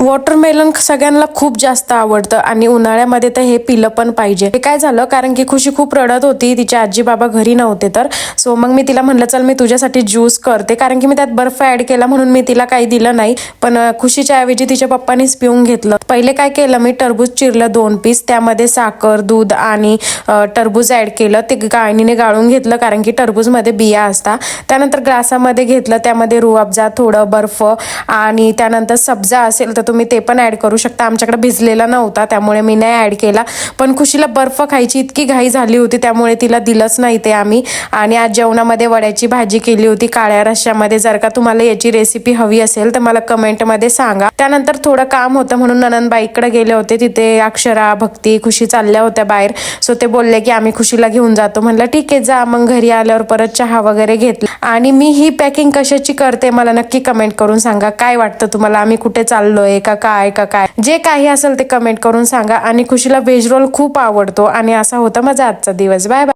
Watermelon सगळ्यांना खूप जास्त आवडतं आणि उन्हाळ्यामध्ये तर हे पिलं पण पाहिजे. ते काय झालं, कारण की खुशी खूप रडत होती, तिचे आजी बाबा घरी नव्हते तर सो मग मी तिला म्हणलं चल मी तुझ्यासाठी ज्यूस करते, कारण की मी त्यात बर्फ ऍड केला म्हणून मी तिला काही दिलं नाही. पण खुशीच्या ऐवजी तिच्या पप्पानीच पिऊन घेतलं. पहिले काय केलं, मी टरबूज चिरलं 2 पीस, त्यामध्ये साखर, दूध आणि टरबूज ऍड केलं. ते गाळणीने गाळून घेतलं कारण की टरबूजमध्ये बिया असतात. त्यानंतर ग्लासामध्ये घेतलं, त्यामध्ये रूअफजा, थोडं बर्फ आणि त्यानंतर सब्जा असेल तर तुम्ही ते पण ऍड करू शकता. आमच्याकडे भिजलेला नव्हता त्यामुळे मी नाही ऍड केला. पण खुशीला बर्फ खायची इतकी घाई झाली होती त्यामुळे तिला दिलंच नाही ते आम्ही. आणि आज जेवणामध्ये वड्याची भाजी केली होती काळ्या रश्श्यामध्ये. जर का तुम्हाला याची रेसिपी हवी असेल तर मला कमेंटमध्ये सांगा. त्यानंतर थोडं काम होतं म्हणून ननंदबाईकडे गेले होते. तिथे अक्षरा, भक्ती, खुशी चालल्या होत्या बाहेर. सो ते बोलले की आम्ही खुशीला घेऊन जातो. म्हणलं ठीक आहे जा. मग घरी आल्यावर परत चहा वगैरे घेतला. आणि मी ही पॅकिंग कशाची करते मला नक्की कमेंट करून सांगा. काय वाटतं तुम्हाला, आम्ही कुठे चाललोय का काय जे काही असेल ते कमेंट करून सांगा. आणि खुशीला व्हेज रोल खूप आवडतो. आणि असा होता माझा आजचा दिवस. Bye bye.